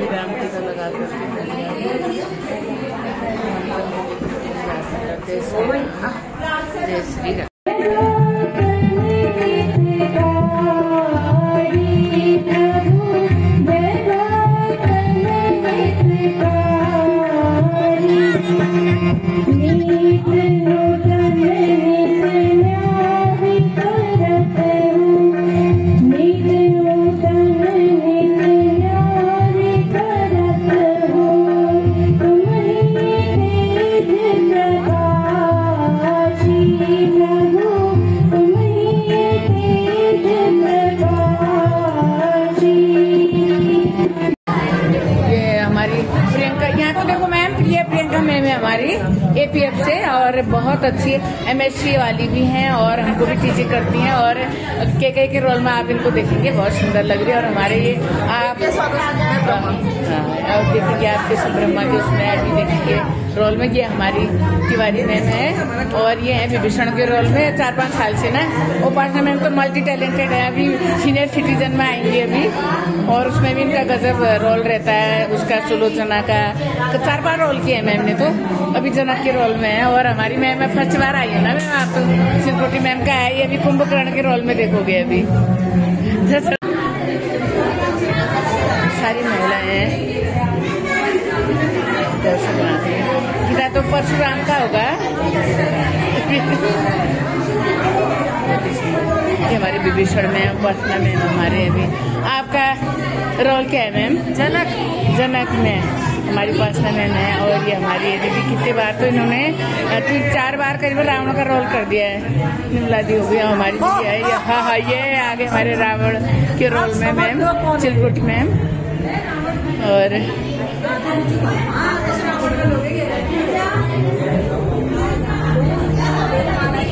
राम टीका लगा करके जय श्री राम। हमारी एपीएफ से और बहुत अच्छी एमएससी वाली भी हैं और हमको भी टीचिंग करती हैं और के रोल में आप इनको देखेंगे, बहुत सुंदर लग रही है। और हमारे ये आप देखेंगे आपके सुब्रह्मा के उसमें अभी देखेंगे रोल में, ये हमारी तिवारी मैम है और ये है विभीषण के रोल में 4-5 साल से ना। उपासना मैम तो मल्टी टैलेंटेड है, अभी सीनियर सिटीजन में आएंगी अभी और उसमें भी इनका गजब रोल रहता है। उसका सुलोचना का 4 बार रोल किया है मैम ने, तो अभी जनक के रोल में है। और हमारी मैम है फर्स्ट बार आई है ना मैम, आप तो सिलकोटी मैम का है, ये अभी कुंभकर्ण के रोल में देखोगे अभी। सारी महिलाएं दर्शन आती है, कितना तो परशुराम का होगा। ये हमारे विभीषण में पटना में हमारे अभी। आपका रोल क्या है मैम? जनक में हमारी उपासना मैम है और ये हमारी दीदी कितने बार तो इन्होंने 3-4 बार करीब रावण का रोल कर दिया है। निर्मला दी हो गया हमारी दीदी है। हाँ ये आगे हमारे रावण के रोल में मैम चिलकोटी मैम। और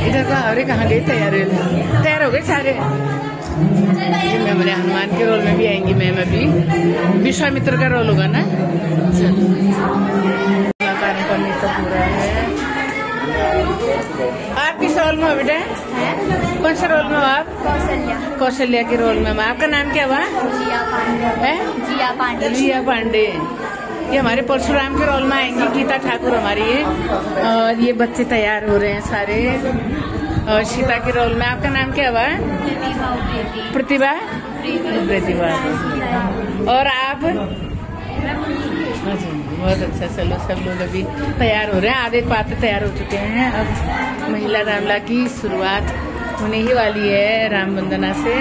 इधर का अरे कहाँ गए? तैयार हो गए सारे। मैम हमारे हनुमान के रोल में भी आएंगी मैम, अभी विश्वामित्र का रोल होगा ना। चलो तो पूरा है। आप किस रोल में हो बेटा? कौन सा रोल में हो आप? कौशल्या के रोल में। आपका नाम क्या हुआ? जिया पांडे। ये हमारे परशुराम के रोल में आएंगी गीता ठाकुर हमारी है। और ये बच्चे तैयार हो रहे हैं सारे। और सीता के रोल में आपका नाम क्या हुआ? प्रतिभा। और आप? बहुत अच्छा। चलो सब लोग अभी तैयार हो रहे हैं, आधे पात्र तैयार हो चुके हैं। अब महिला रामलीला की शुरुआत होने ही वाली है राम वंदना से।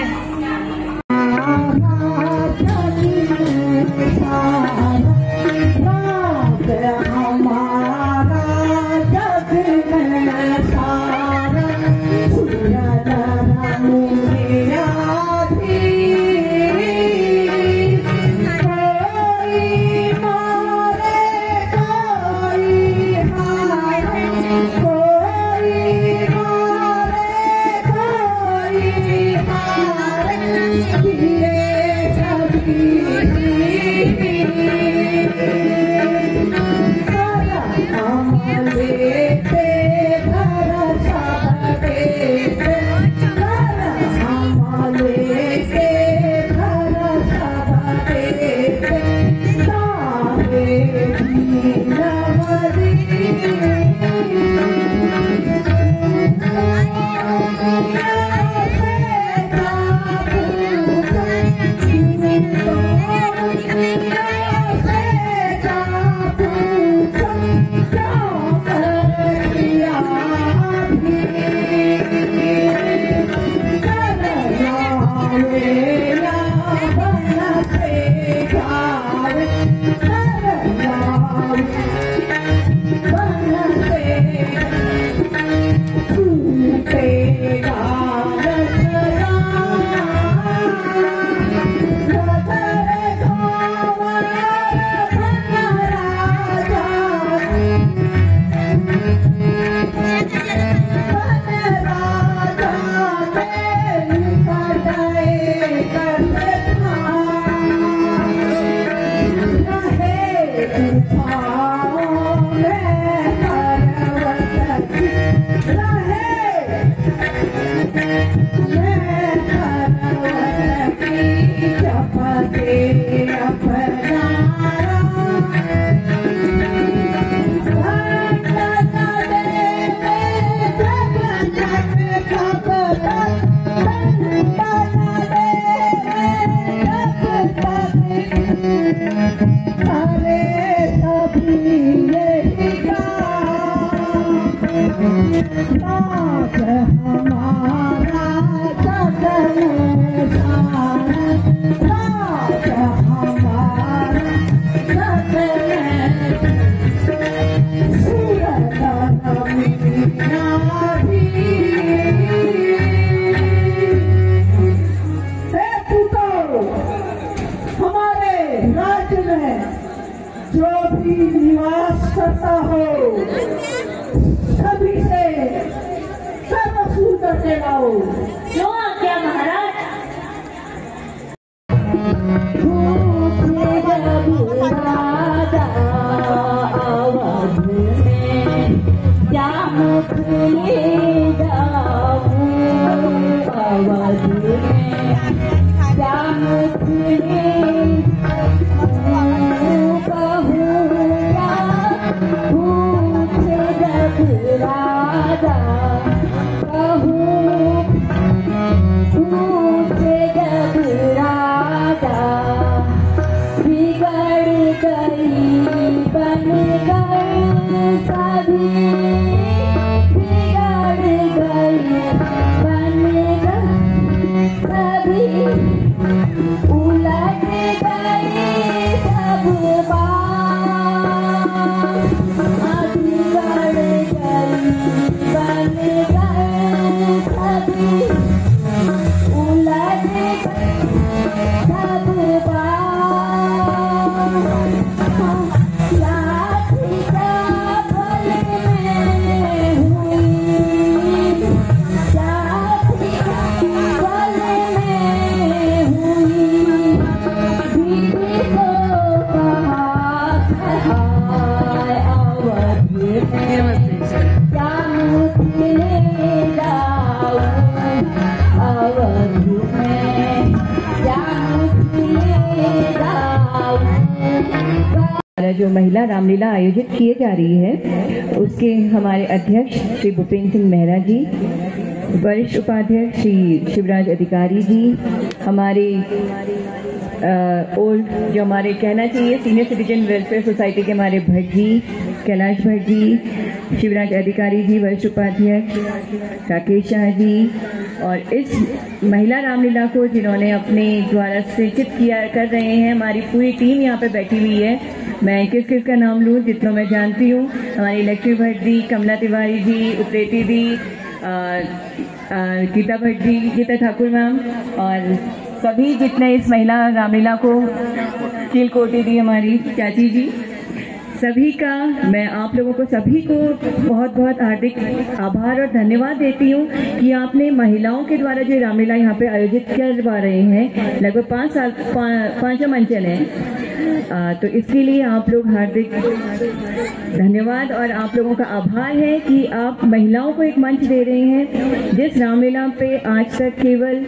जो भी निवास करता हो सभी से सब वसूल करके लाओ। क्यों आज्ञा महाराज। जो महिला रामलीला आयोजित किए जा रही है उसके हमारे अध्यक्ष श्री भूपेंद्र सिंह मेहरा जी, वरिष्ठ उपाध्यक्ष श्री शिवराज अधिकारी जी, हमारे ओल्ड जो हमारे कहना चाहिए सीनियर सिटीजन वेलफेयर सोसाइटी के हमारे भट्ट जी, कैलाश भट्ट जी, शिवराज अधिकारी जी, वरिष्ठ उपाध्यक्ष राकेश शाह जी, और इस महिला रामलीला को जिन्होंने अपने द्वारा सृजित किया कर रहे हैं, हमारी पूरी टीम यहाँ पे बैठी हुई है। मैं किस किस का नाम लूँ जितना मैं जानती हूँ। हमारी लक्ष्मी भट्ट जी, कमला तिवारी जी, उप्रेती जी, गीता भट्ट जी, गीता ठाकुर मैम, और सभी जितने इस महिला रामलीला को किलकोटी दी हमारी चाची जी, सभी का मैं आप लोगों को सभी को बहुत बहुत हार्दिक आभार और धन्यवाद देती हूँ कि आपने महिलाओं के द्वारा जो रामलीला यहाँ पे आयोजित करवा रहे हैं, लगभग 5 मंचन है, तो इसके लिए आप लोग हार्दिक धन्यवाद और आप लोगों का आभार है कि आप महिलाओं को एक मंच दे रहे हैं। जिस रामलीला पे आज तक केवल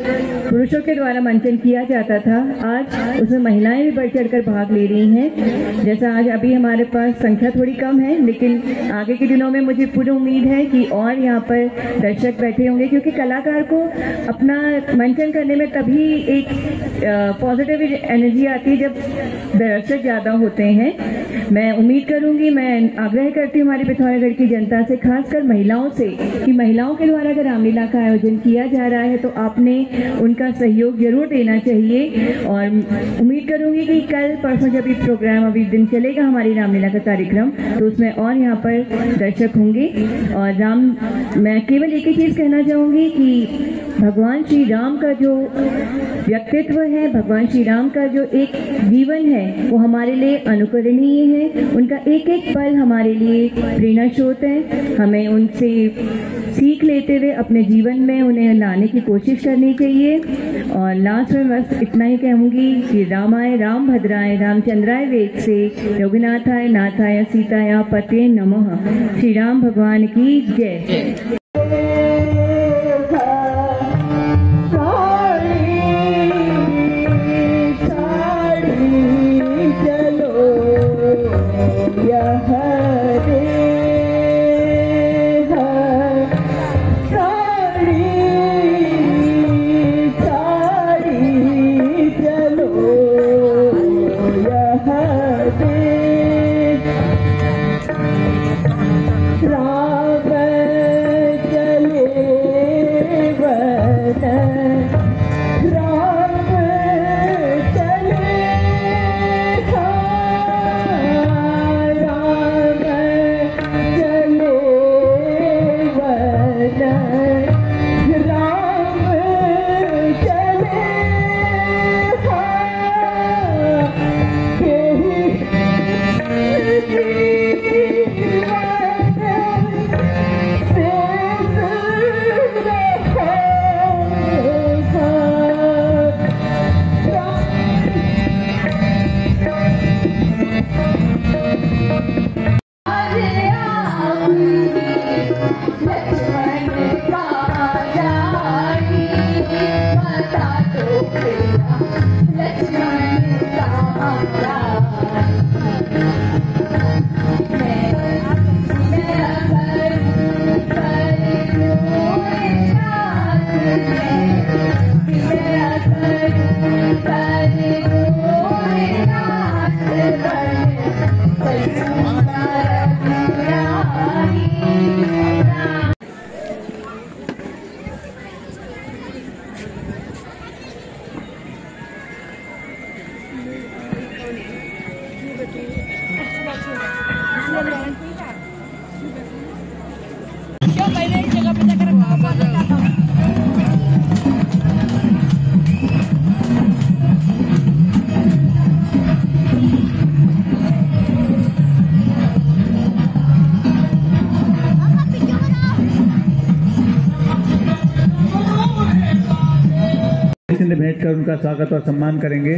पुरुषों के द्वारा मंचन किया जाता था, आज उसमें महिलाएं भी बढ़ चढ़ कर भाग ले रही हैं। जैसा आज अभी हमारे पास संख्या थोड़ी कम है, लेकिन आगे के दिनों में मुझे पूरी उम्मीद है कि और यहाँ पर दर्शक बैठे होंगे, क्योंकि कलाकार को अपना मंचन करने में तभी एक पॉजिटिव एनर्जी आती है जब दर्शक ज्यादा होते हैं। मैं उम्मीद करूंगी, मैं आग्रह करती हूँ हमारी पिथौरागढ़ की जनता से, खासकर महिलाओं से, कि महिलाओं के द्वारा अगर रामलीला का आयोजन किया जा रहा है तो आपने उनका सहयोग जरूर देना चाहिए। और उम्मीद करूंगी कि कल परसों जब ये प्रोग्राम अभी दिन चलेगा हमारी रामलीला का कार्यक्रम, तो उसमें और यहाँ पर दर्शक होंगे। और मैं केवल एक ही चीज कहना चाहूंगी कि भगवान श्री राम का जो व्यक्तित्व है, भगवान श्री राम का जो एक जीवन है, वो हमारे लिए अनुकरणीय है। उनका एक एक पल हमारे लिए प्रेरणा स्रोत है। हमें उनसे सीख लेते हुए अपने जीवन में उन्हें लाने की कोशिश करनी चाहिए। और लास्ट में बस इतना ही कहूंगी कि रामाय राम भद्राय रामचंद्राय वेद से रघुनाथाय नाथाय सीताया पते नमः। श्री राम भगवान की जय। राम चले वन, राम चले राम चले वन, राम चले क्या मैंने एक जगह पे जाकर वापस जाता हूँ। भेंट कर उनका स्वागत और सम्मान करेंगे।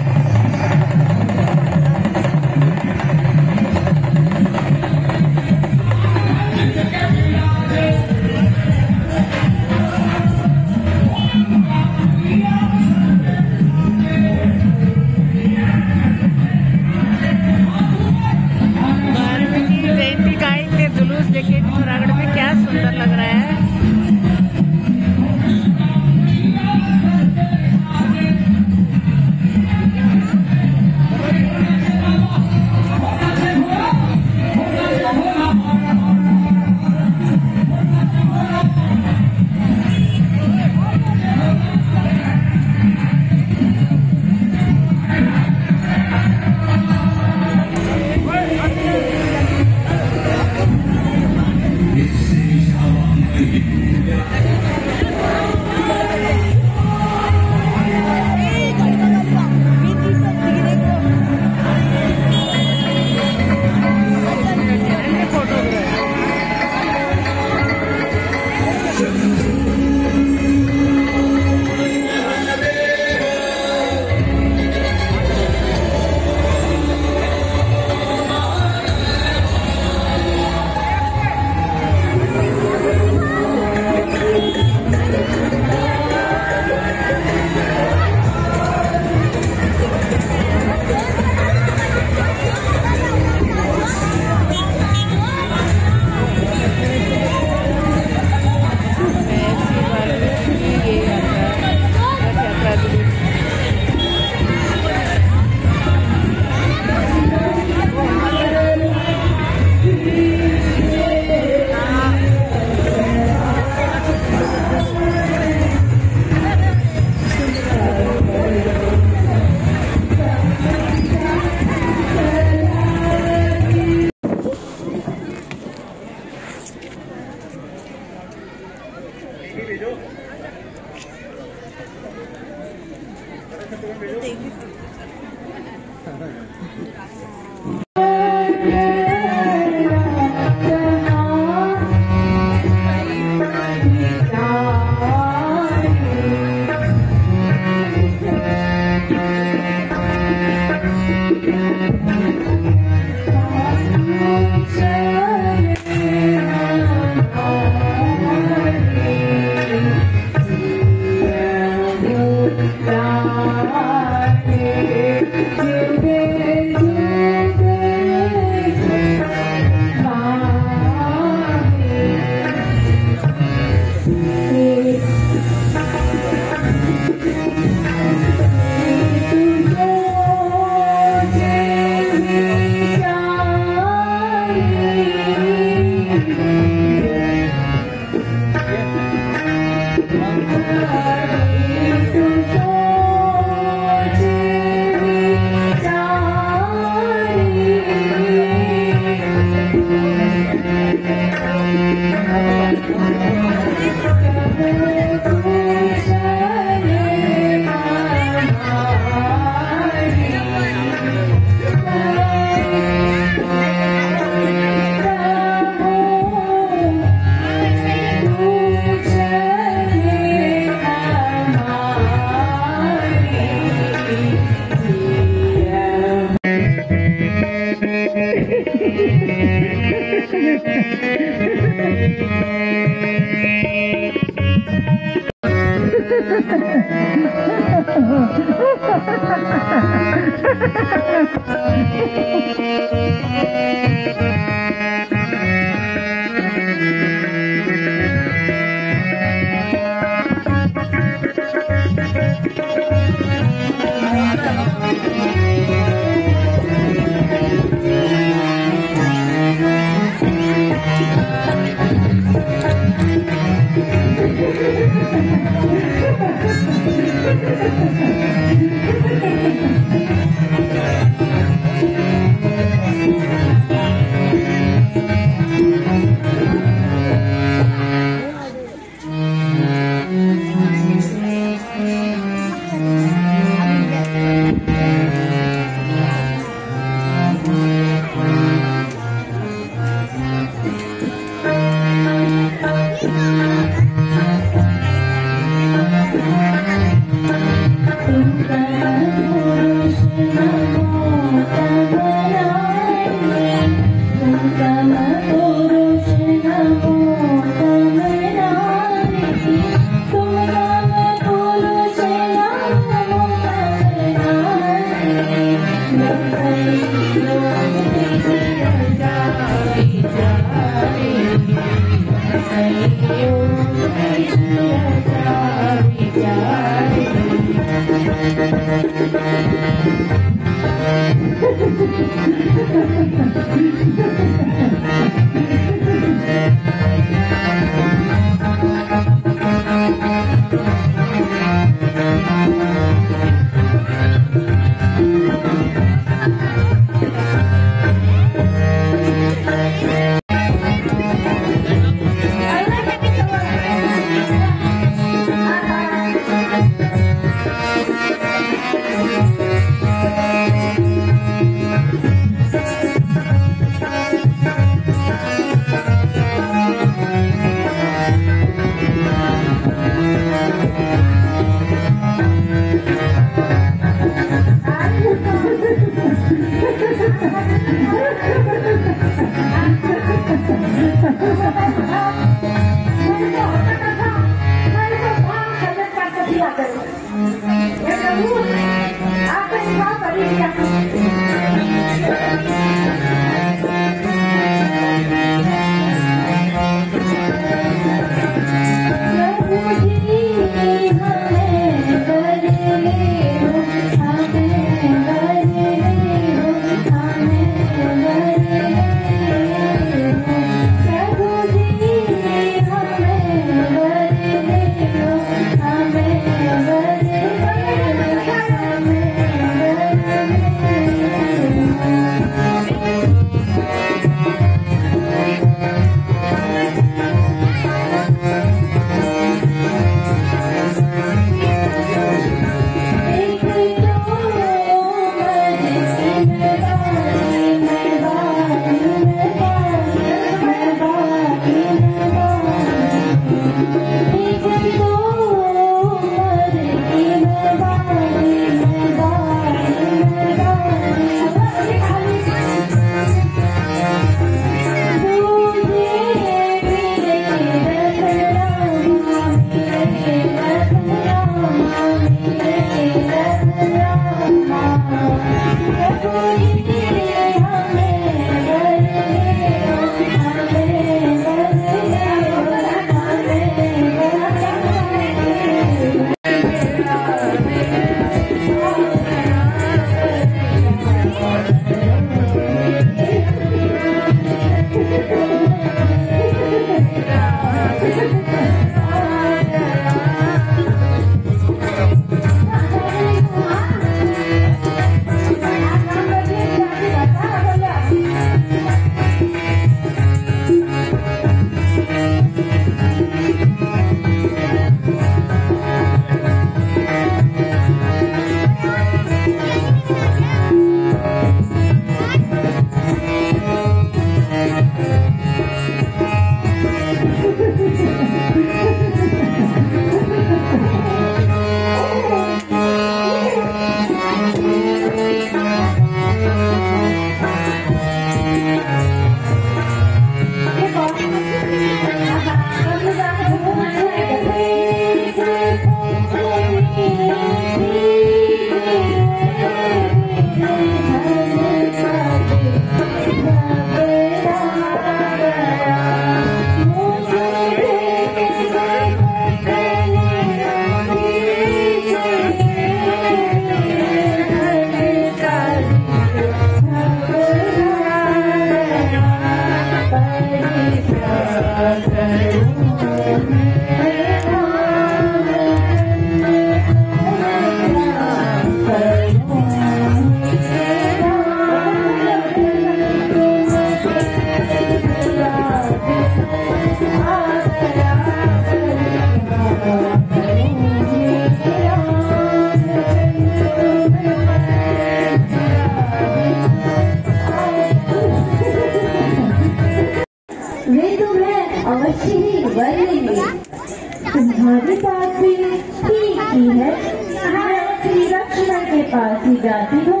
पास ही जाती हूँ,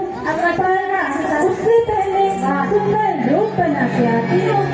वरना उससे पहले सुंदर रूप बना के आती हूँ।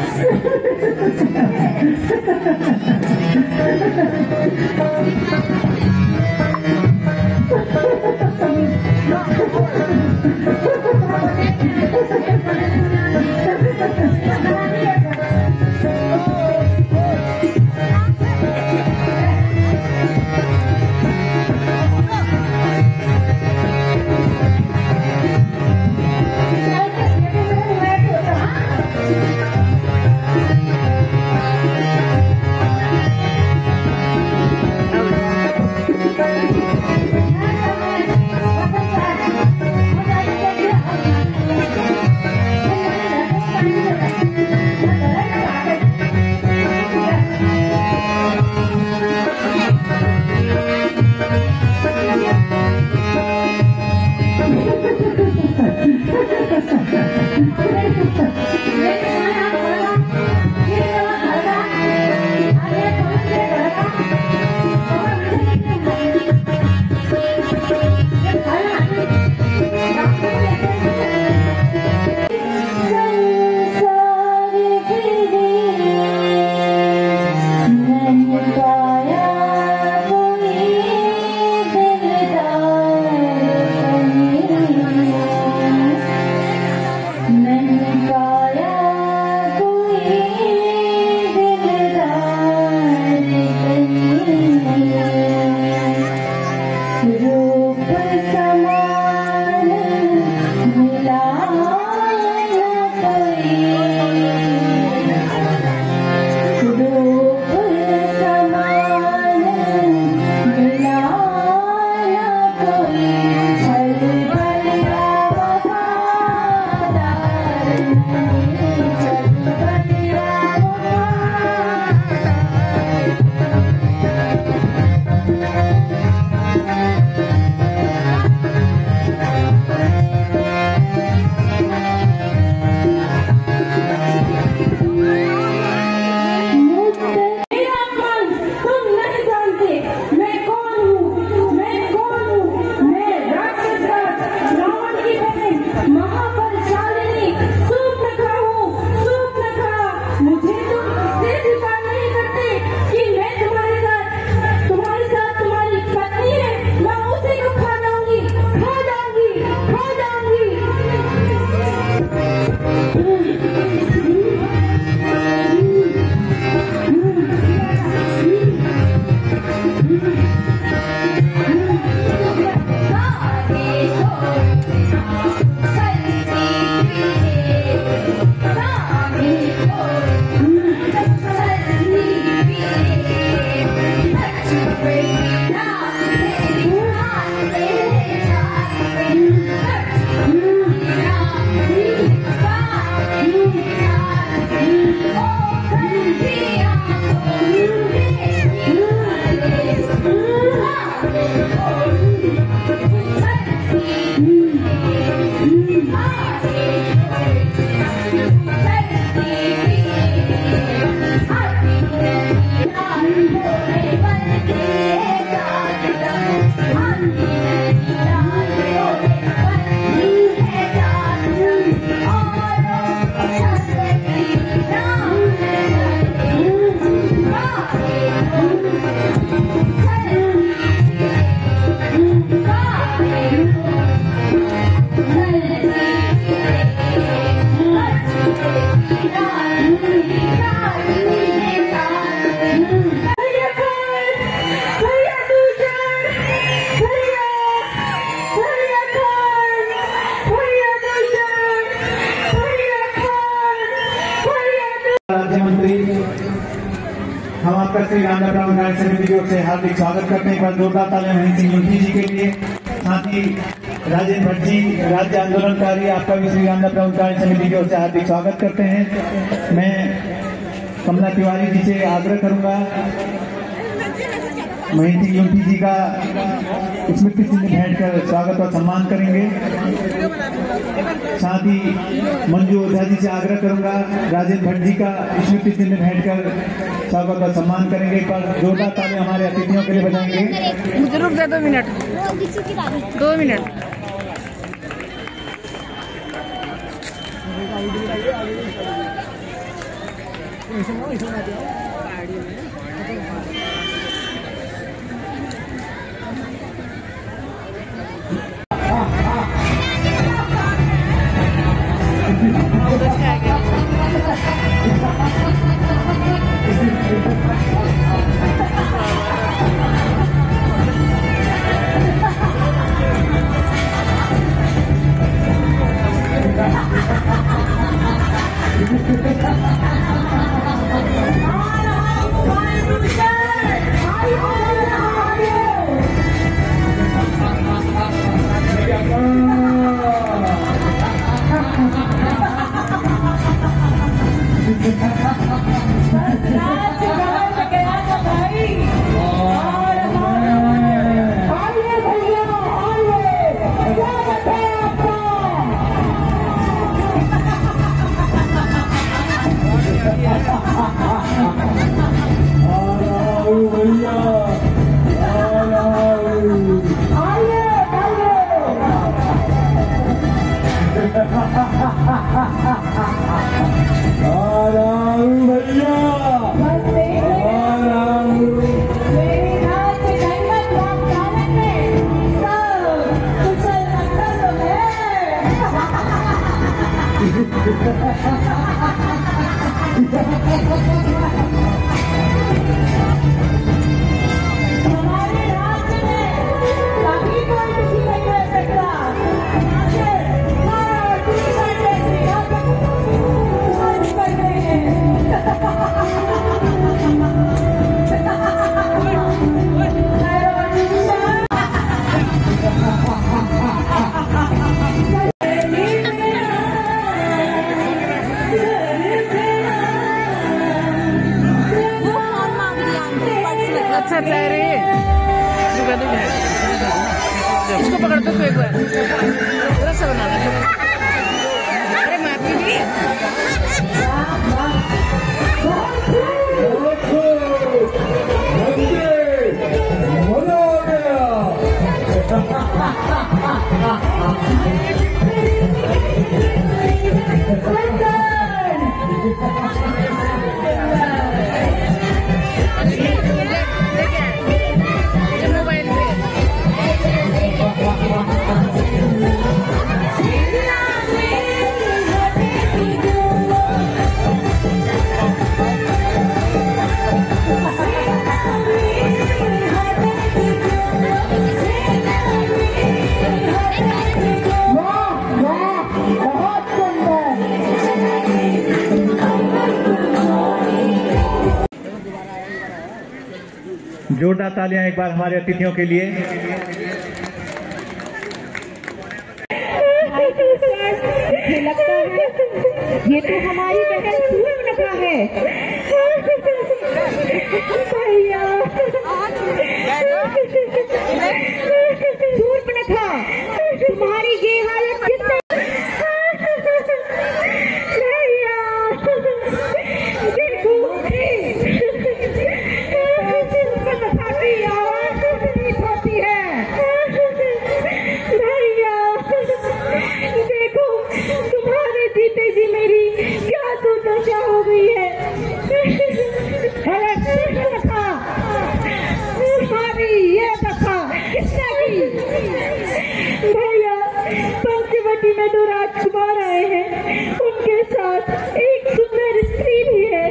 हम आपका श्री रामदेव ब्राह्मण समिति की ओर से हार्दिक स्वागत करते हैं। पर जोरदार तालियां महेंद्र सिंह लुंठी जी के लिए। साथ ही राजेंद्र भट्ट जी राज्य आंदोलनकारी, आपका भी श्री रामदेव ब्राह्मण समिति की ओर से हार्दिक स्वागत करते हैं। मैं कमला तिवारी जी से आग्रह करूंगा महेंद्र सिंह लुंठी जी का स्मृति चिन्ह भेंट कर स्वागत और सम्मान करेंगे। साथ ही मंजू ओझा जी से आग्रह करूंगा राजेंद्र भट्ट जी का स्मृति चिन्ह भेंट कर स्वागत और सम्मान करेंगे। पर जोरदार तालियां हमारे अतिथियों के लिए बजाएंगे। रुक जा 2 मिनट। इसको पकड़ दो एक बार, थोड़ा सा बनाना। अरे मारती भी जोरदार तालियां एक बार हमारे अतिथियों के लिए। लगता है ये तो हमारी बहन सूर्पनखा है। सूर्पनखा, तुम्हारी ये हालत किसने भैया पंचवटी में दो राजकुमार आए हैं, उनके साथ एक सुंदर स्त्री भी है।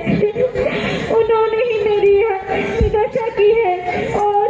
उन्होंने ही मेरी दशा की है और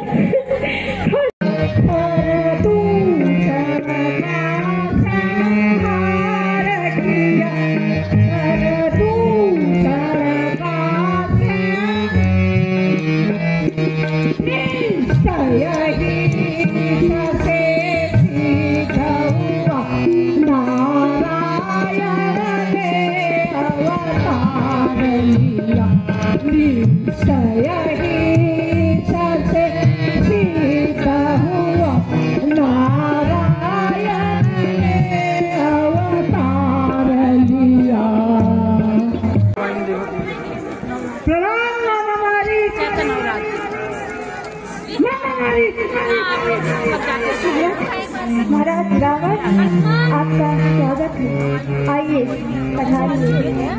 महाराज रावण आपका स्वागत है। आइए पधारिए।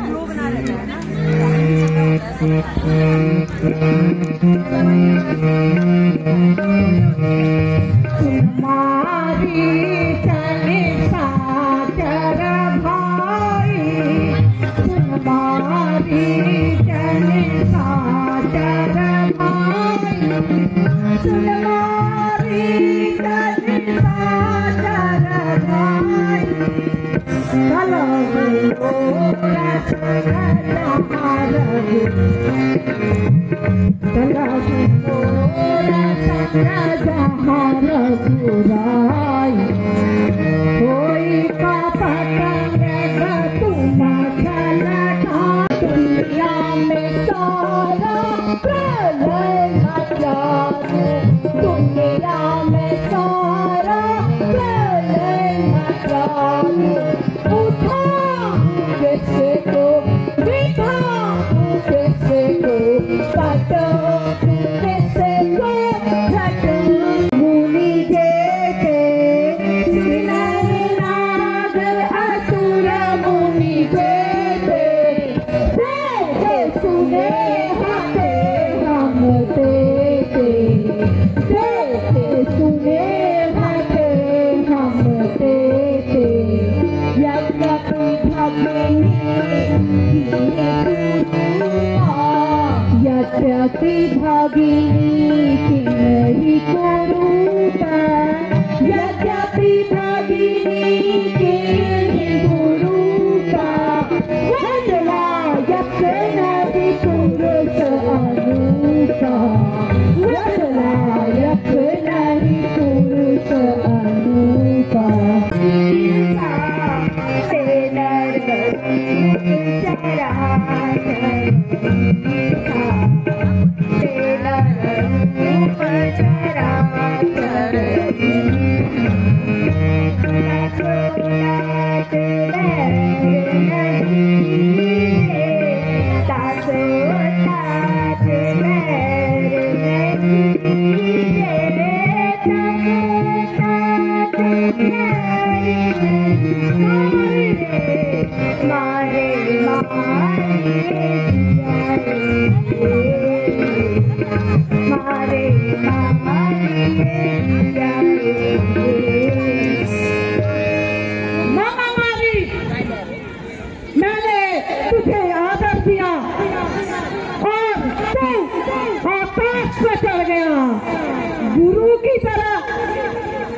गुरु की तरह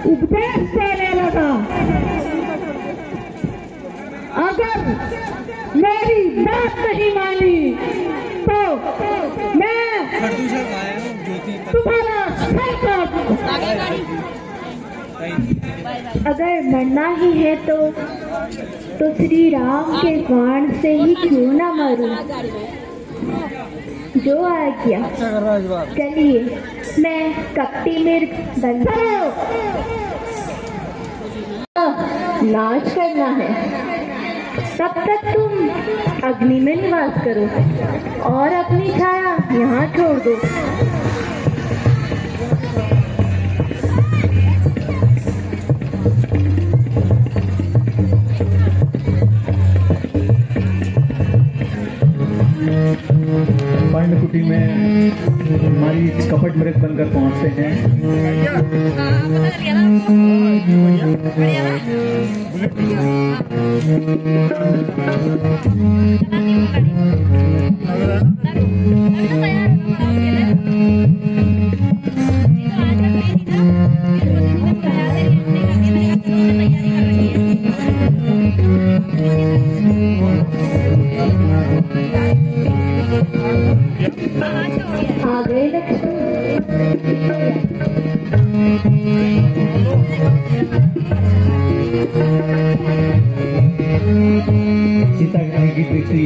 उपदेश देने लगा। अगर मेरी बात नहीं मानी तो मैं तुम्हारा अगर मरना ही है तो श्री राम के बाण से ही क्यों ना मरूं। जो आज्ञा। चलिए मैं कपटी मिर्ग बन नाच करना है। तब तक तुम अग्नि में निवास करो और अपनी छाया यहाँ छोड़ दो। पांडकुटी में हमारी कपट मृग बनकर पहुंचते हैं। आ गए सीता की दृष्टि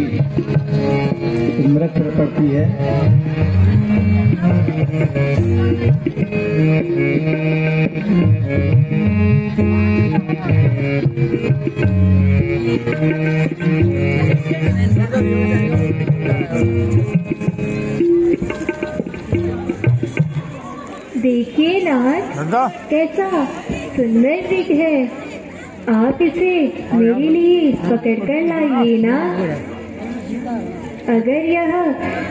मृग पर पड़ती है। देखिए नाथ कैसा सुंदर दिख है। आप इसे मेरे लिए पकड़ कर लाइए ना। अगर यह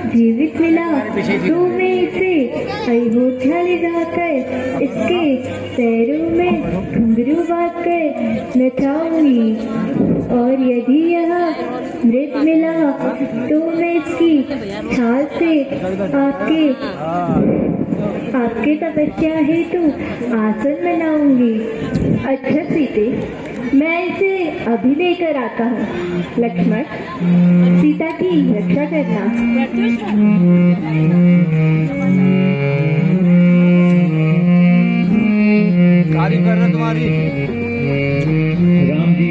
जीवित मिला तो मैं इसे अयोध्या ले जाकर इसके पैरों में घुंघरू बांध कर नचाऊंगी, और यदि यह मृत मिला तो मैं इसकी छाल से आपके तपस्या हेतु आसन बनाऊंगी। अच्छा सीते, मैं इसे अभी लेकर आता हूँ। लक्ष्मण, सीता की रक्षा करना। तुम्हारी राम जी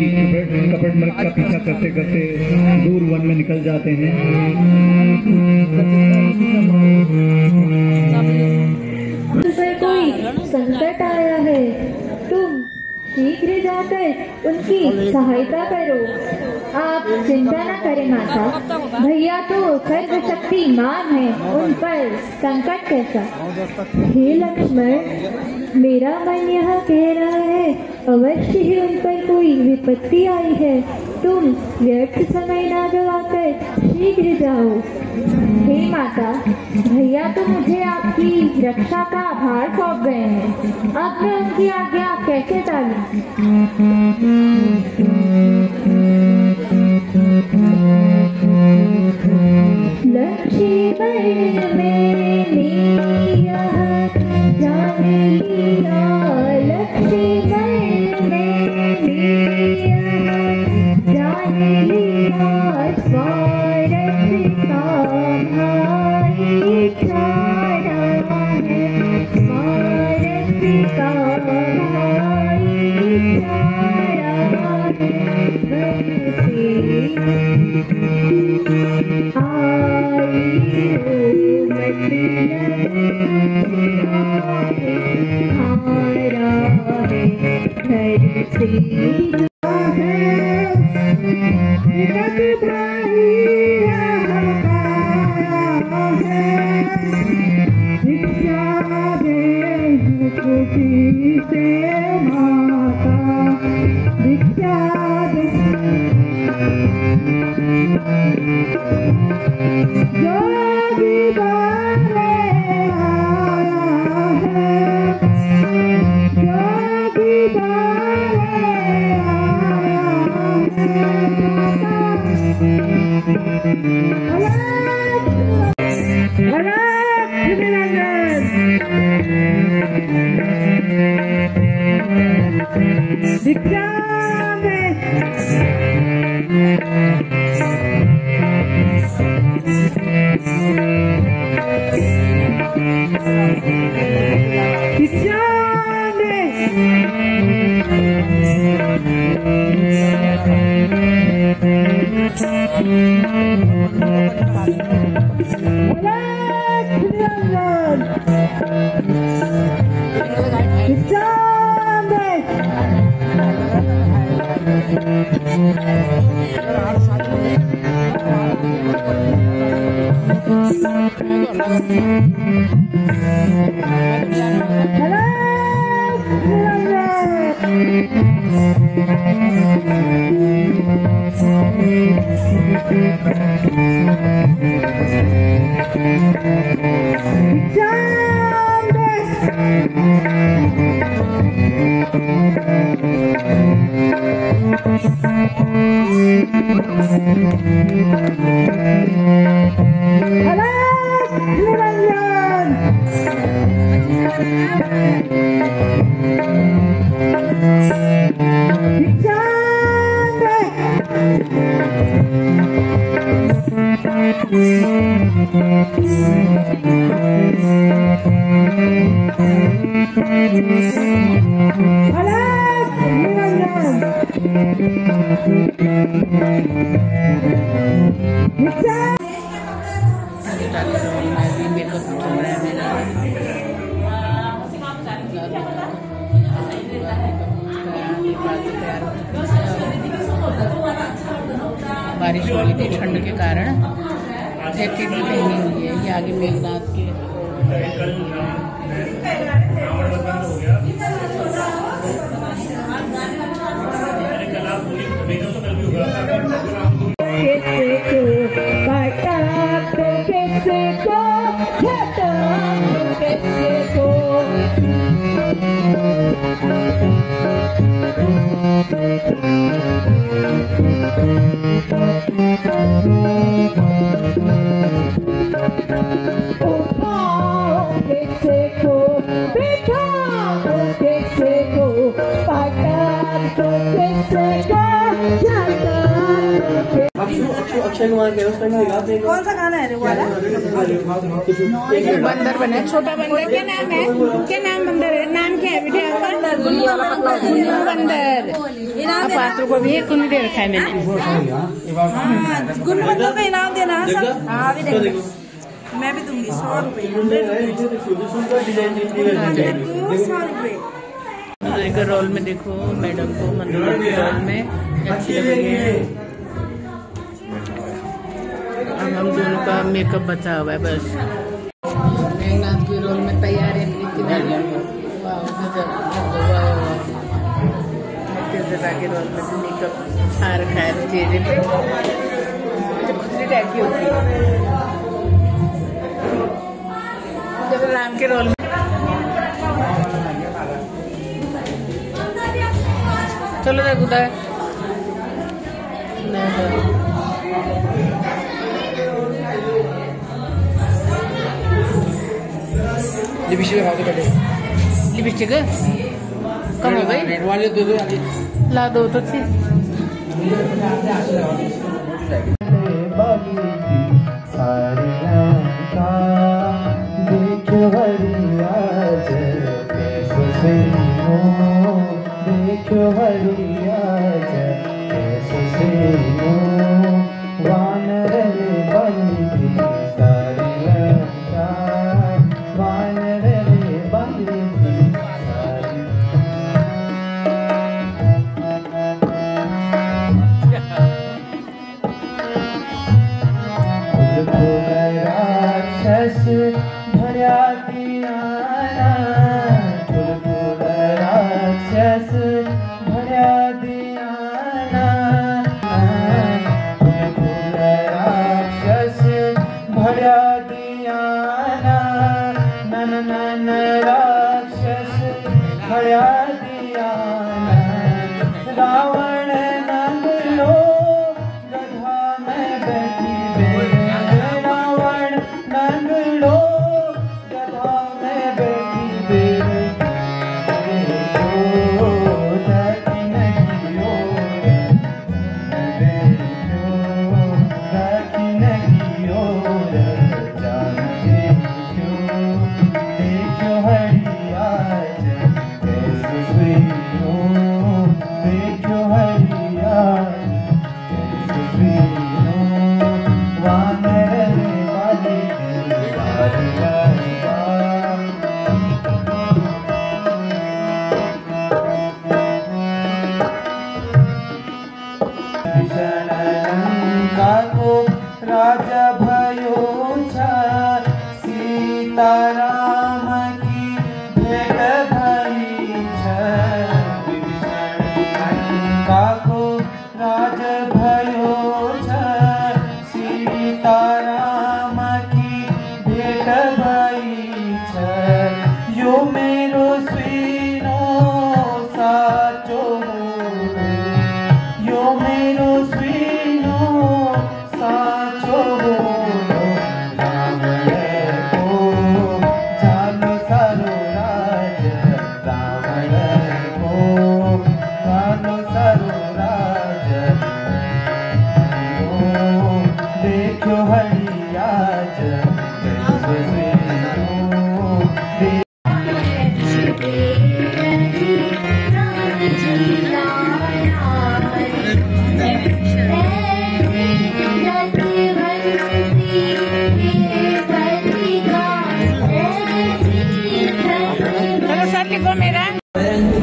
कपट मृग का पीछा करते करते दूर वन में निकल जाते हैं। तुझे कोई संकट आया है, तुम शीघ्र जाकर उनकी सहायता करो। आप चिंता न करें माता, भैया तो सर्वशक्तिमान है, उन पर संकट कैसा। हे लक्ष्मण, मेरा मन यह कह रहा है अवश्य ही उन पर कोई विपत्ति आई है। तुम व्यर्थ समय न गवाकर शीघ्र जाओ। हे माता, भैया तो मुझे आपकी रक्षा का भार सौंप गए हैं, अब मैं उनकी आज्ञा कैसे टालूं। लक्ष्मण मैंने यह जान लिया, लक्ष्मण मैंने यह जान लिया, स्वार्थ का भाई छाड़ा है, स्वार्थ का भाई छाड़ा है। बारिश हो रही थी, ठंड के कारण जैकेट भी पहनी हुई है। ये आगे मेघनाथ के अक्षय कुमार के उसका कौन सा गाना है वाला? बंदर बना, छोटा बंदर। क्या नाम है? क्या नाम बंदर है? नाम क्या है बेटे आपका? गुन्नू बंदर। पात्रों को भी एक कुन्नू दे रखा है मैंने। गुन्नू बंदर का इनाम देना है सब। हाँ भी देंगे, मैं भी दूंगी 100 रुपए। 100 रुपए रोल में देखो मैडम को मंदोर के रोल में अच्छी लग रही है। अब हम दोनों का मेकअप बचा हुआ है बस। मेघनाथ के रोल में तैयार है। के रोल में मेकअप छा रखा है चेहरे पे, खुजली टाइप की होती है। जब राम के रोल में चलो रघुदा लिपस्टिक कम हो गई, ला दो तो थी। राजा भयो सीताराम की भेट भई को राज भयो सीताराम की भेट भई यो मेरो सुनो साचो यो मेरो सुनो साचो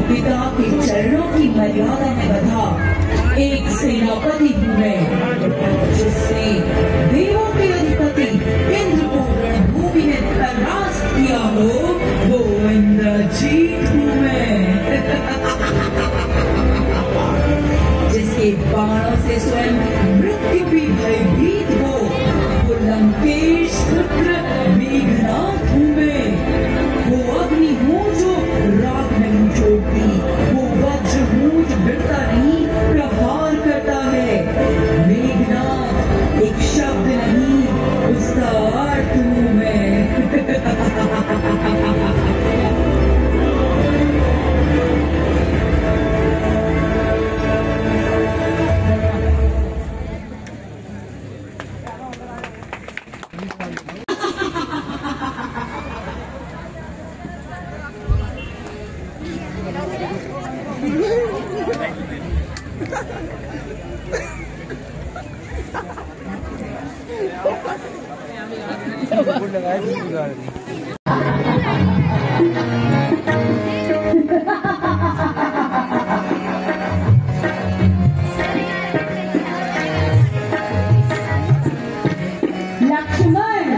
पिता के चरणों की मर्यादा में बधा एक सेनापति हूँ मैं, जिसने देवों के अधिपति इंद्र को रणभूमि में परास्त किया हो, वो इंद्रजीत हूँ मैं। जिसके बाणों से स्वयं मृत्यु भी भयभीत हो, वो लंकेश पुत्र मेघनाथ हूँ मैं। वो अग्नि हूँ जो रात नहीं छोड़ती, वो वज्र हूँ जो गिरता नहीं प्रहार करता है। लक्ष्मण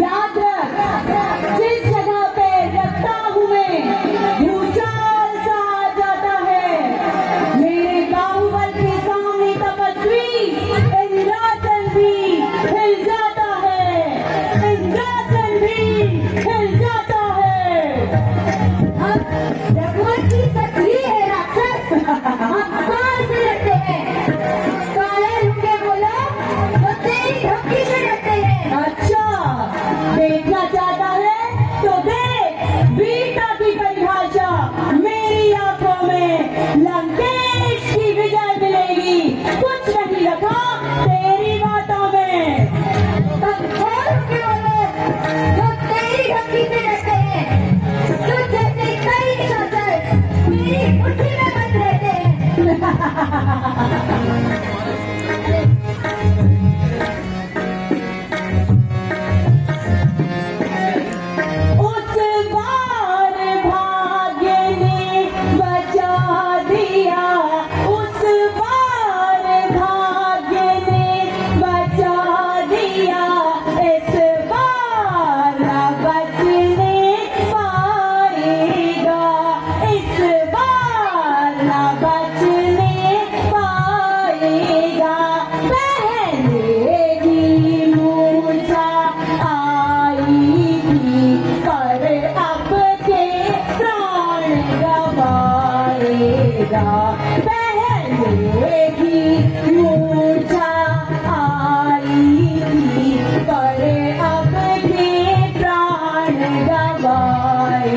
याद रख, जिस जगह पे रखता हूँ मैं भूचाल सा आ जाता है। मेरे बाहुबल के सामने तपस्वी इंद्रासन भी हिल जाता है, इंद्रासन भी हिल जाता है। रघुवर की सक्रिय है राक्षस, हम काल से डरते हैं। काले रुके बोलो तो तेरी धमकी से डरते हैं। अच्छा, देखना चाहता है तो देख वीरता की परिभाषा मेरी आंखों में। लंकेश की विजय मिलेगी, कुछ नहीं रखा तेरी बातों में। तब और रुके बोलो तो तेरी धमकी से डरते हैं। तुझ जैसे कई निशाचर मेरी मुट्ठी में बंद रहते हैं। उस बार भाग्य ने बचा दिया, उस बार भाग्य ने बचा दिया। इस बार न बचने पाएगा, इस बार न बचने पाएगा। पहले भी मूर्छा आई थी पर अब के प्राण गवाएगा। पहले भी मूर्छा आई थी पर अब के प्राण गवाएगा।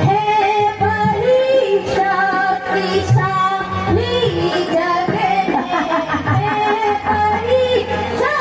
है परीक्षा शक्तिशाली जगत, है परीक्षा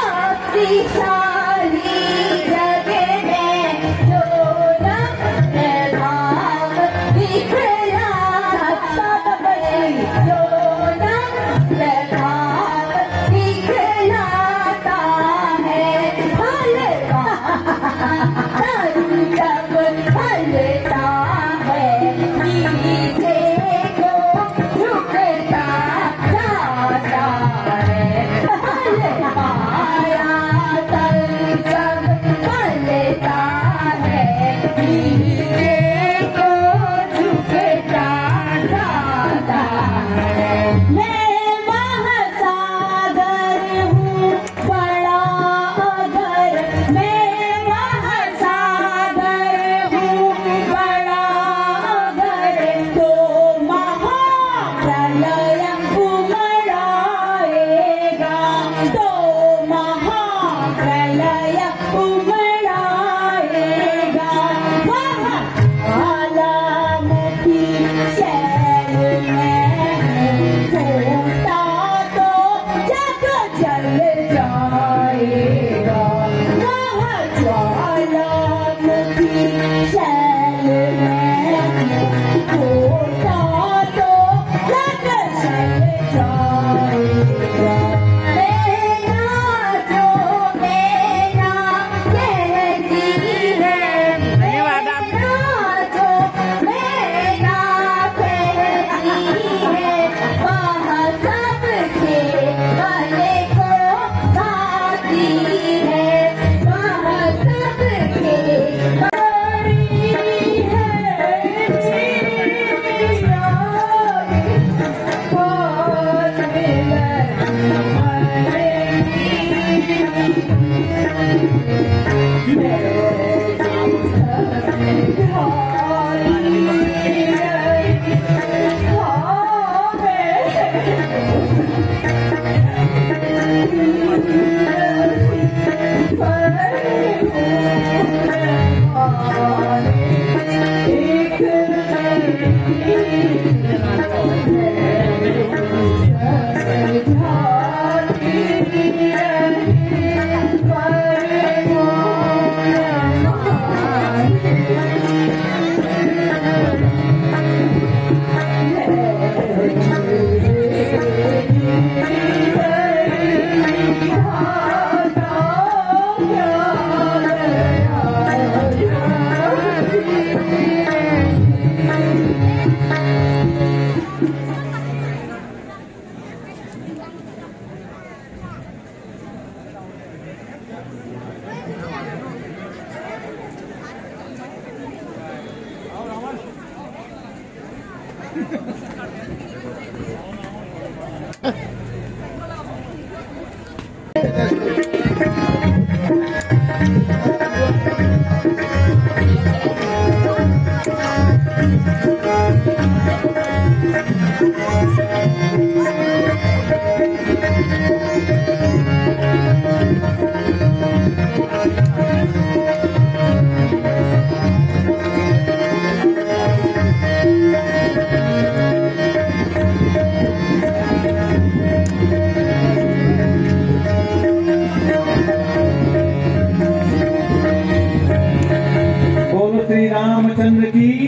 श्री रामचंद्र की।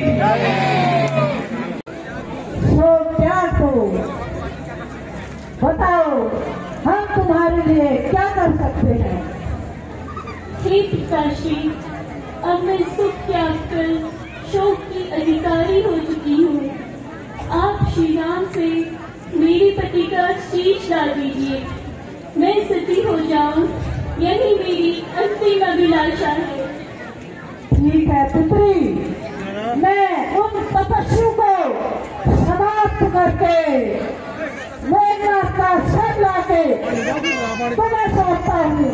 तो क्या तो बताओ, हम तुम्हारे लिए क्या कर सकते हैं? हे पिताश्री, अब मैं सुख त्याग कर शोक की अधिकारी हो चुकी हूँ। आप श्री राम से मेरे पति का शीश डाल दीजिए, मैं सती हो जाऊं, यही मेरी अंतिम अभिलाषा है। ठीक है पुत्री, मैं उन तपस्वी को समाप्त करके मेघनाथ का सर लाके तुम्हें सौंपता हूँ।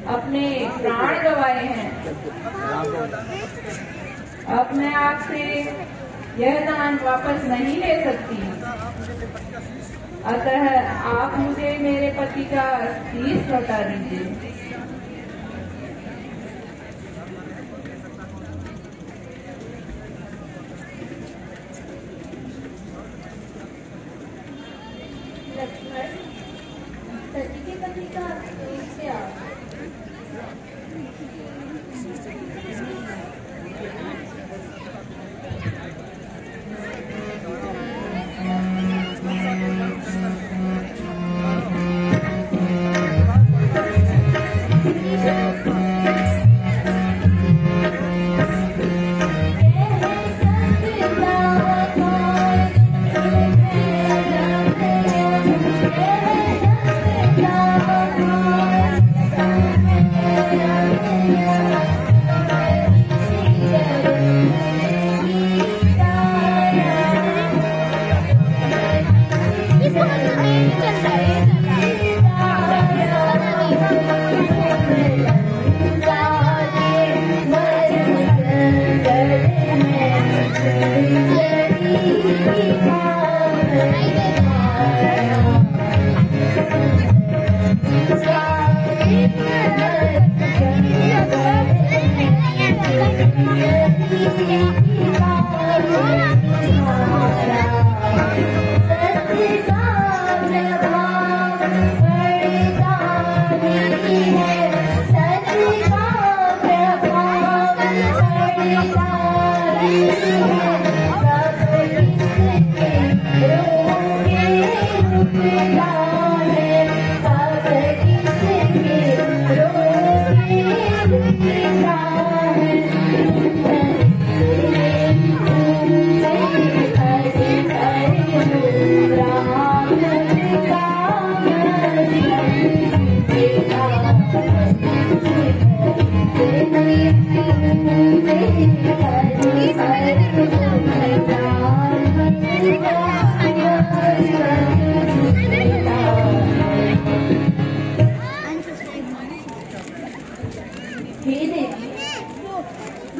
अपने प्राण गंवाए हैं। अब मैं आपसे यह दान वापस नहीं ले सकती, अतः आप मुझे मेरे पति का शीश लौटा दीजिए। सती के पति का शीश से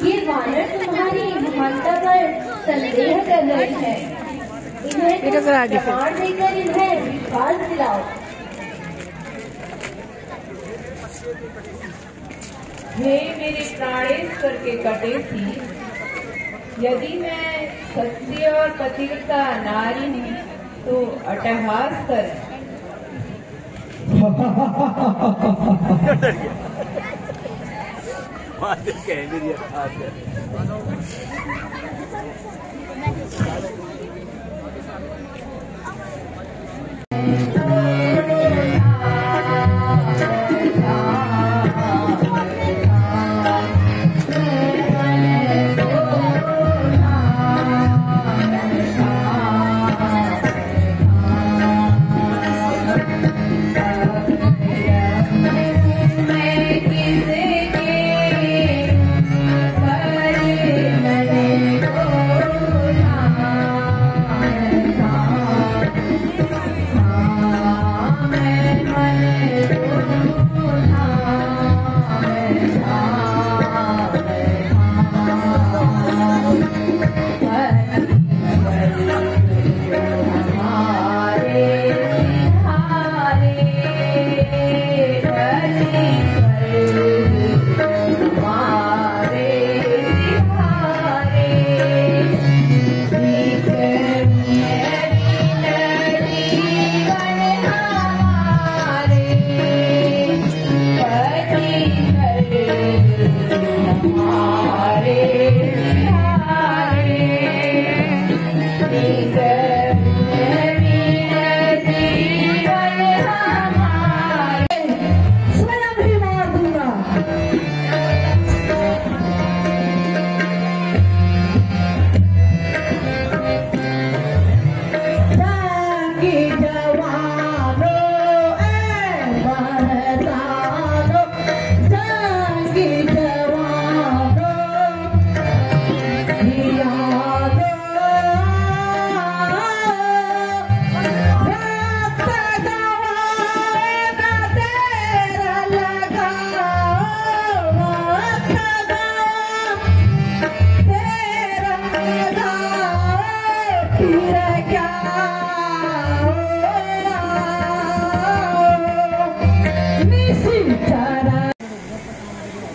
ये वानर तुम्हारी महानता पर संदेह कर रहे हैं। इन्हें प्रमाण देकर इन्हें विश्वास दिलाओ। हे मेरे प्राणेश्वर के कटे थी, यदि मैं सत्य और पतिव्रता नारी हूँ तो अट्टहास कर।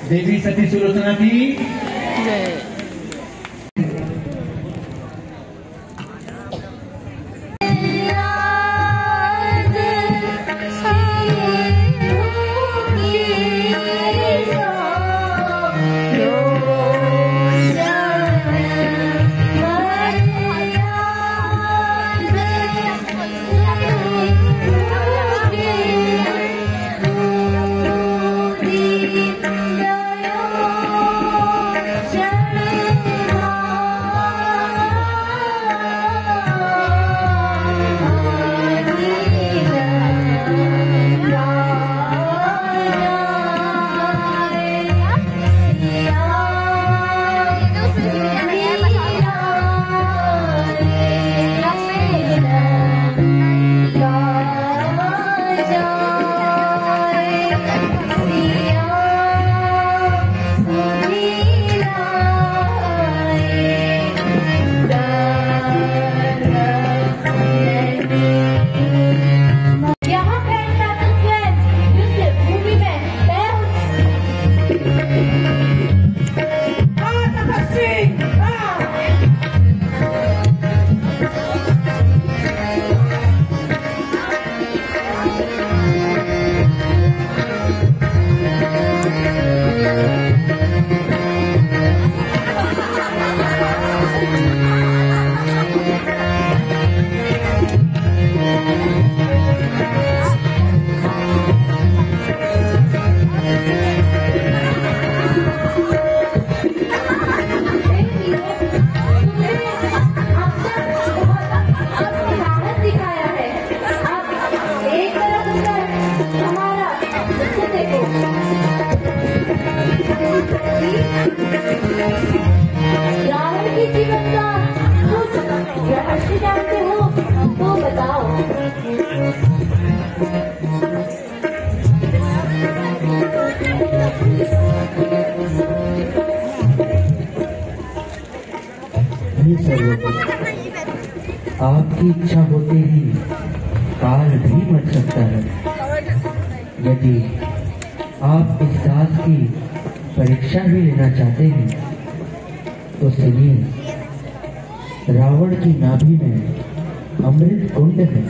देवी सती सुलोचना की Yeah. हे सर्वज्ञ, आपकी इच्छा होते ही काल भी मच सकता है। यदि आप इस दास की परीक्षा भी लेना चाहते हैं तो सुनिए, रावण की नाभि में अमृत कुंड है।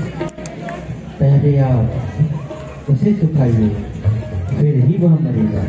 पहले आप उसे सुखाइए, फिर ही वह मरेगा।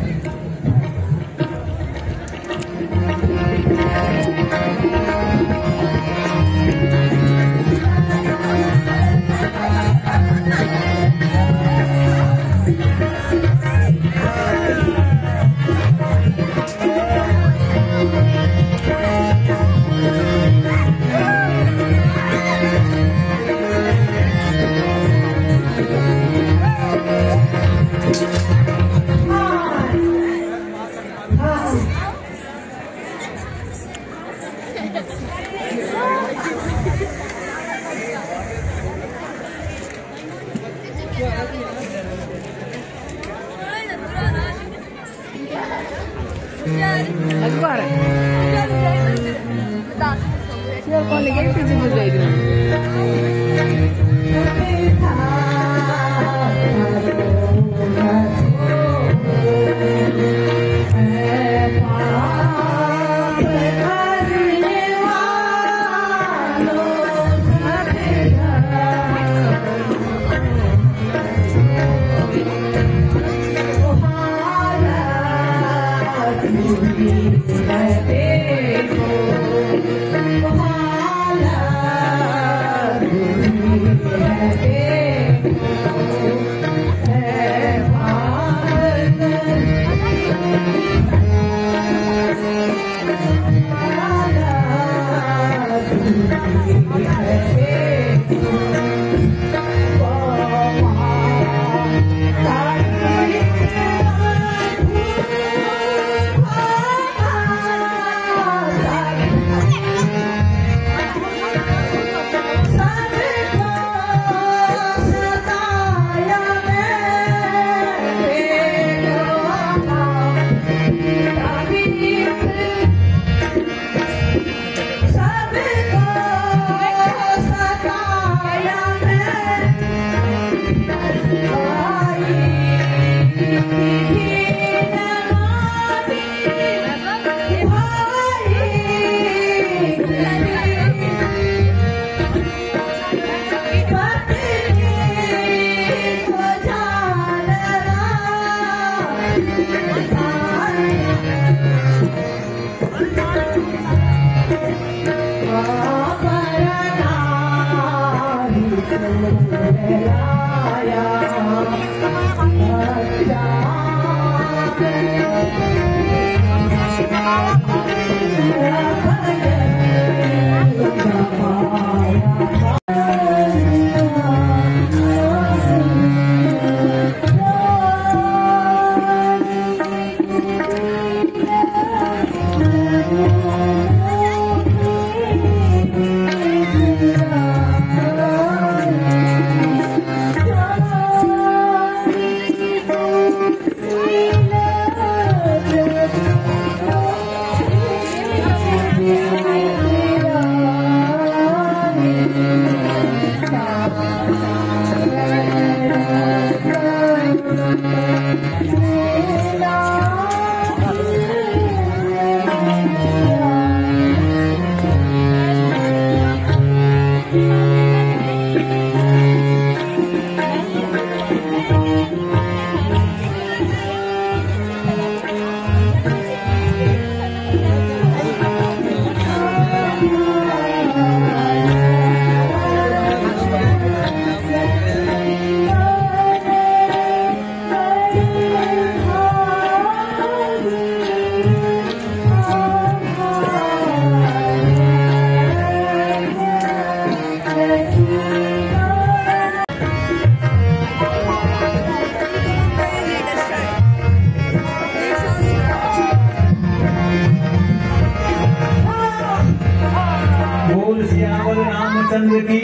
रामचंद्र की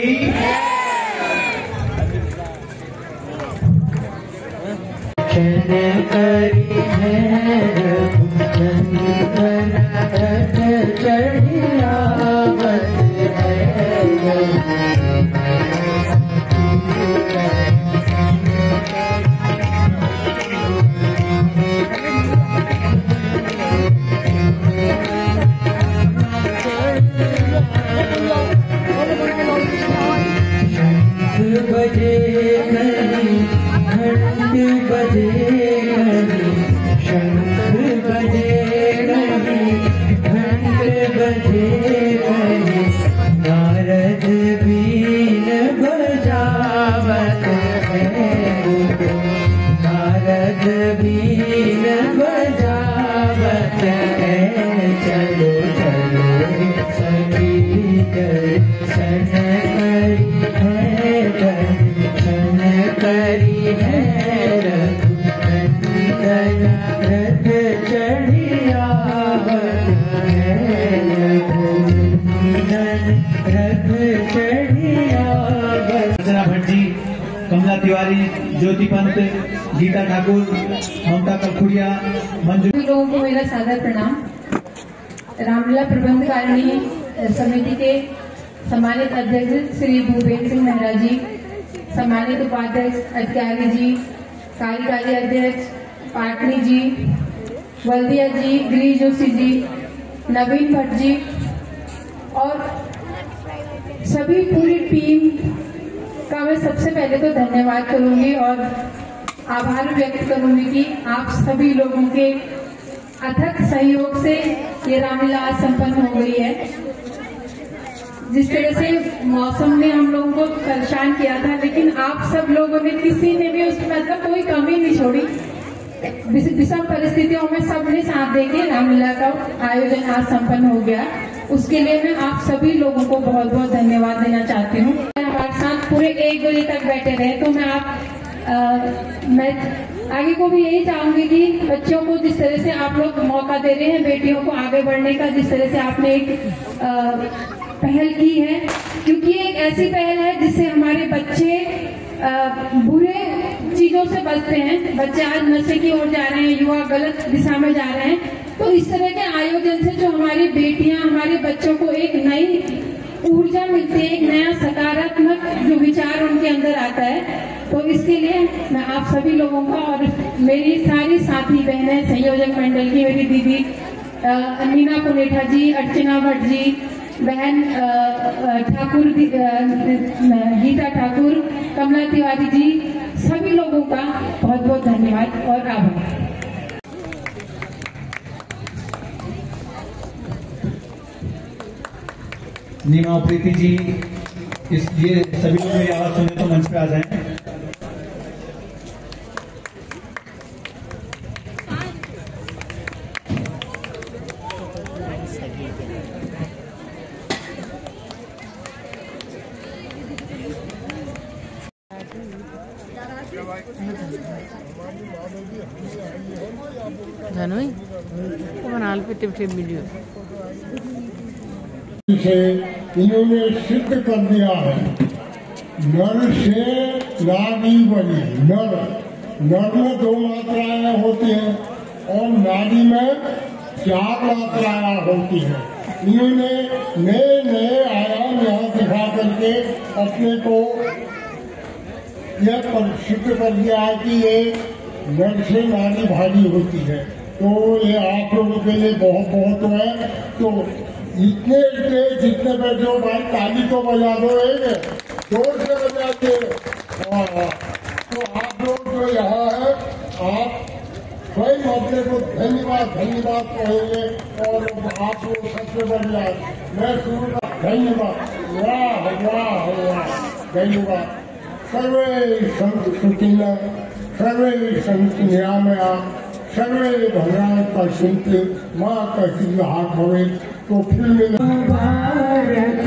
चढ़िया कमला तिवारी, ज्योति पंत, गीता ठाकुर, ममता कलखुड़िया, मंजू। लोगों को मेरा सादर प्रणाम। रामलीला प्रबंधकारिणी समिति के सम्मानित अध्यक्ष श्री भूपेंद्र सिंह मेहरा जी, सम्मानित उपाध्यक्ष अधिकारी जी, कार्यकारी अध्यक्ष पाटनी जी, वल्दिया जी, गिरीश जोशी जी, नवीन भट्ट जी और सभी पूरी टीम का मैं सबसे पहले तो धन्यवाद करूंगी और आभार व्यक्त करूंगी कि आप सभी लोगों के अथक सहयोग से ये रामलीला आज संपन्न हो गई है। जिस तरह से मौसम ने हम लोगों को परेशान किया था, लेकिन आप सब लोगों ने किसी ने भी उसमें मतलब कोई कमी नहीं छोड़ी। विषम परिस्थितियों में सबने साथ देके रामलीला का आयोजन आज संपन्न हो गया। उसके लिए मैं आप सभी लोगों को बहुत बहुत धन्यवाद देना चाहती हूँ। हमारे साथ पूरे 1 बजे तक बैठे रहे, तो मैं आगे को भी यही चाहूंगी कि बच्चों को जिस तरह से आप लोग मौका दे रहे हैं, बेटियों को आगे बढ़ने का, जिस तरह से आपने एक पहल की है, क्योंकि एक ऐसी पहल है जिससे हमारे बच्चे बुरे चीजों से बचते हैं। बच्चे आज नशे की ओर जा रहे हैं, युवा गलत दिशा में जा रहे हैं, तो इस तरह के आयोजन से जो हमारी बेटियां, हमारे बच्चों को एक नई ऊर्जा मिलती है, एक नया सकारात्मक जो विचार उनके अंदर आता है। तो इसके लिए मैं आप सभी लोगों का और मेरी सारी साथी बहनें, संयोजक मंडल की मेरी दीदी मीना पुनेठा जी, अर्चना भट्ट जी, बहन ठाकुर, गीता ठाकुर, कमला तिवारी जी, सभी लोगों का बहुत बहुत धन्यवाद और आभार। नीमा प्रीति जी, ये सभी लोग मेरी आवाज सुने तो मंच पे आ जाएं। धनोई बना पे टिप वीडियो से इन्होंने सिद्ध कर दिया है। नर से नारी बनी। नर में 2 मात्राएं होती हैं और नारी में 4 मात्राएं होती हैं। इन्होंने नए नए आयाम यहाँ दिखा करके अपने को यह सिद्ध कर दिया है कि ये नर से नारी भारी होती है। तो ये आप लोगों के लिए बहुत बहुत है। तो इतने जितने बैठे हो भाई, ताली तो बजा दो, जोर से बजाते। तो आप लोग जो यहाँ है, आप स्वयं अपने को धन्यवाद कहेंगे और आप लोग सबसे बढ़िया मैं शुरू का धन्यवाद। वाह वाह वाह, धन्यवाद। सर्वे संत सुखिनः, सर्वे संत निरामया, सर्वे भगवान का चिंत माँ का चिन्ह हाथ भवे। तो फिर मुबारक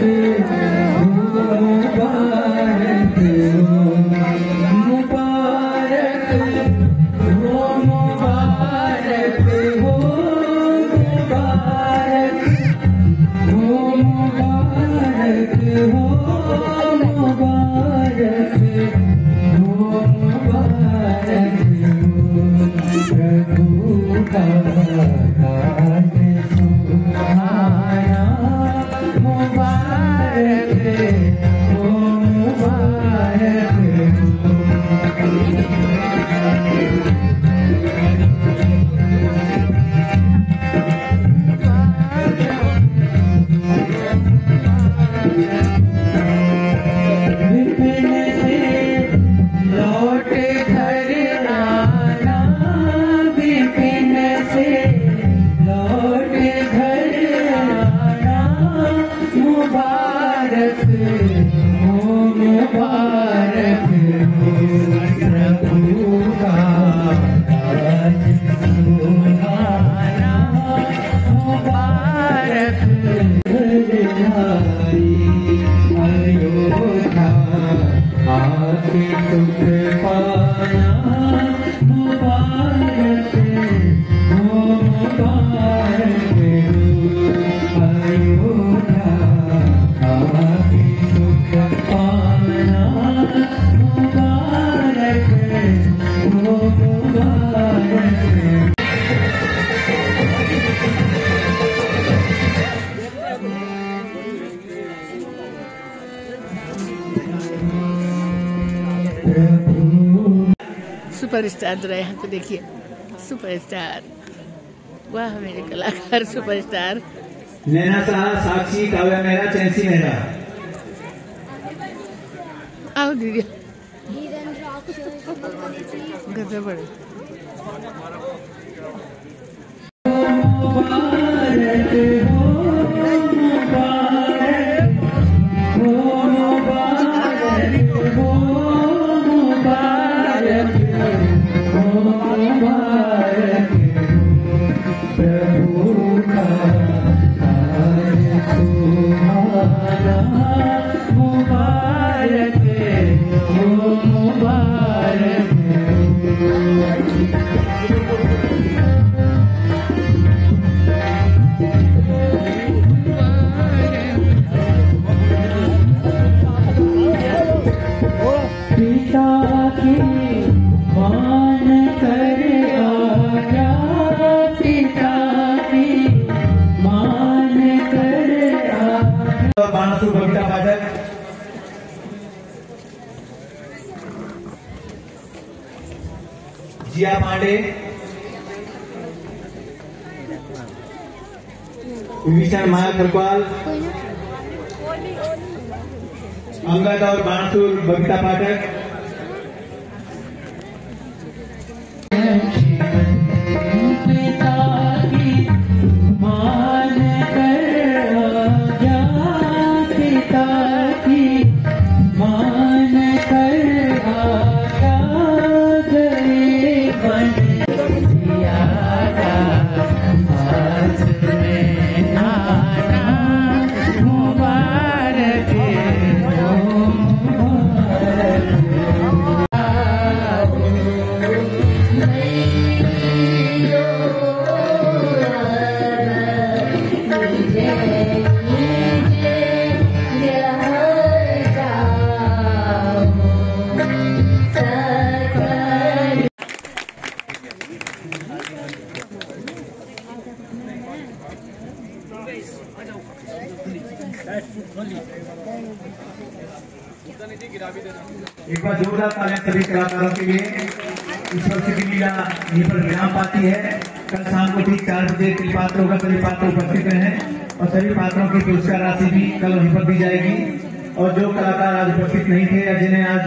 मुबारक मुबारक हो, मुबारक हो, मुबारक हो, मुबारक हो, मुबारक हो, मुबारक हो, प्रभु का मुबारक सुपरस्टार जरा यहाँ पे देखिए, सुपरस्टार, वाह मेरे कलाकार सुपरस्टार। नैना साहा, साक्षी, काव्या मेहरा, चैंसी मेहरा। आओ दीदी, गजब बड़े। बाणासुर बबीता पाठक, जिया पांडे, विभीषण माया खरकवाल, अंगद और बाणासुर बबीता पाठक। एक बार जोरदार तालियां सभी कलाकारों के लिए। इस वर्ष की लीला यहीं पर विराम पाती है। कल शाम को ठीक 4 बजे त्रिपात्र होगा, सभी पात्र उपस्थित हैं और सभी पात्रों की पुरस्कार राशि भी कल वहीं पर दी जाएगी। और जो कलाकार आज उपस्थित नहीं थे या जिन्हें आज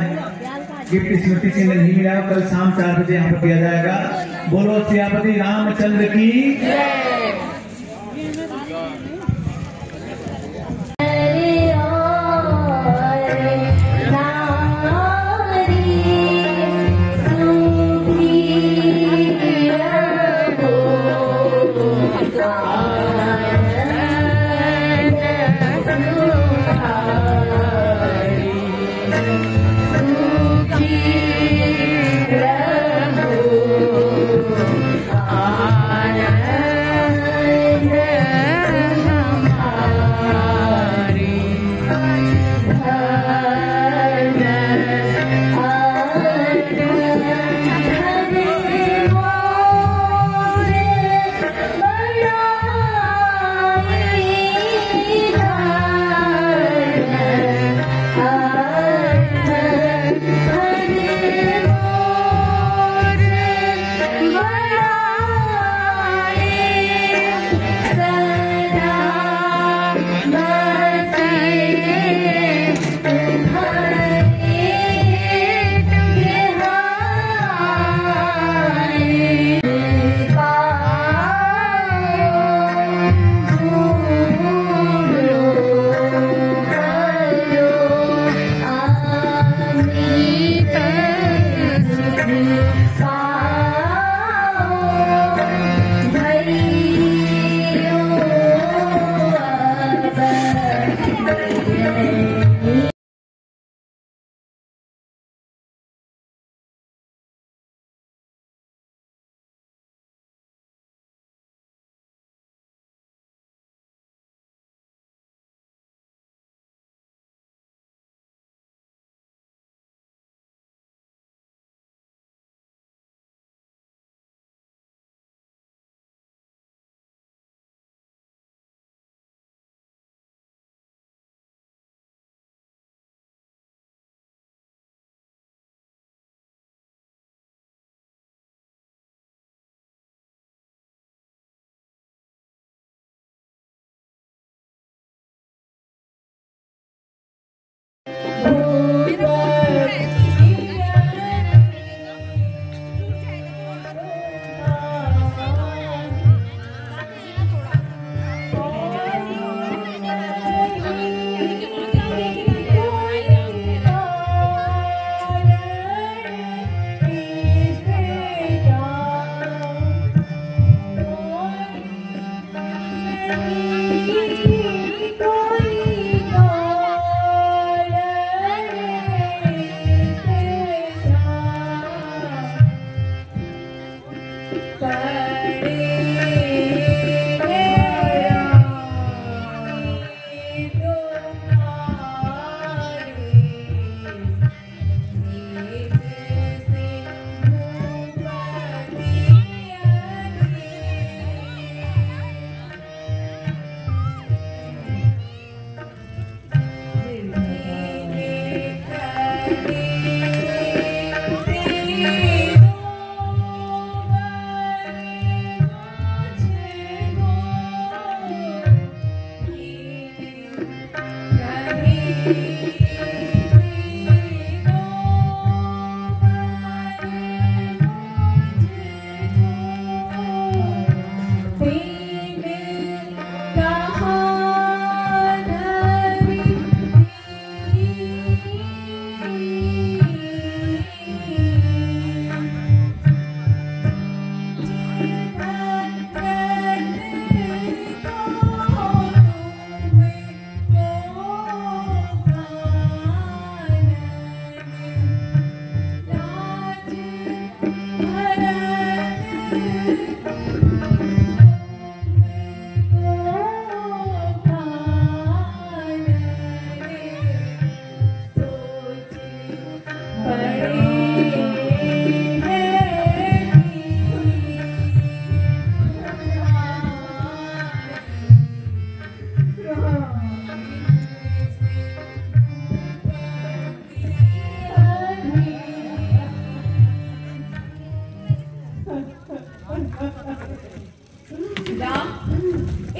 गिफ्ट स्मृति चिन्ह नहीं मिला, कल शाम 4 बजे यहाँ पर दिया जाएगा। बोलो सियापति रामचंद्र की जय।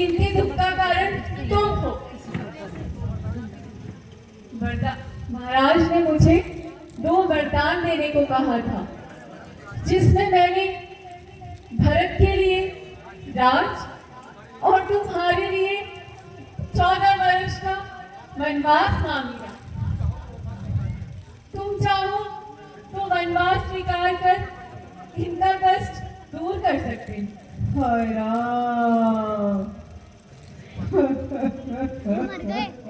इनके दुख का कारण तुम हो। महाराज ने मुझे 2 वरदान देने को कहा था, जिसमें मैंने भरत के लिए राज और तुम्हारे लिए 14 वर्ष का वनवास मांग लिया। तुम चाहो तो वनवास स्वीकार कर इनका कष्ट दूर कर सकते हो।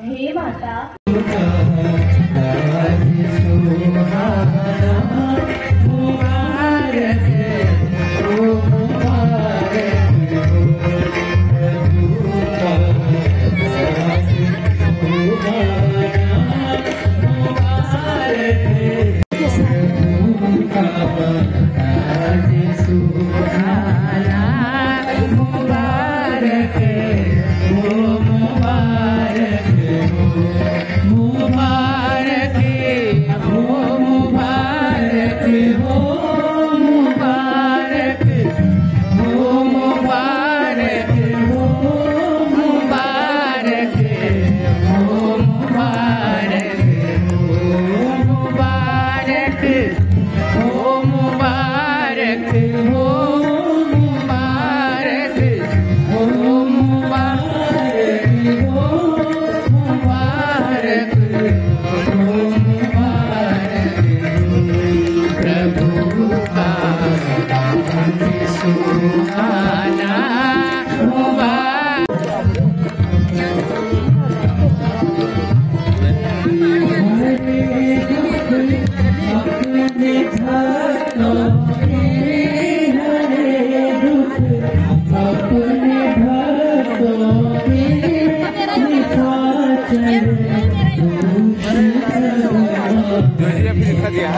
हे माता, फिर दिखा दिया।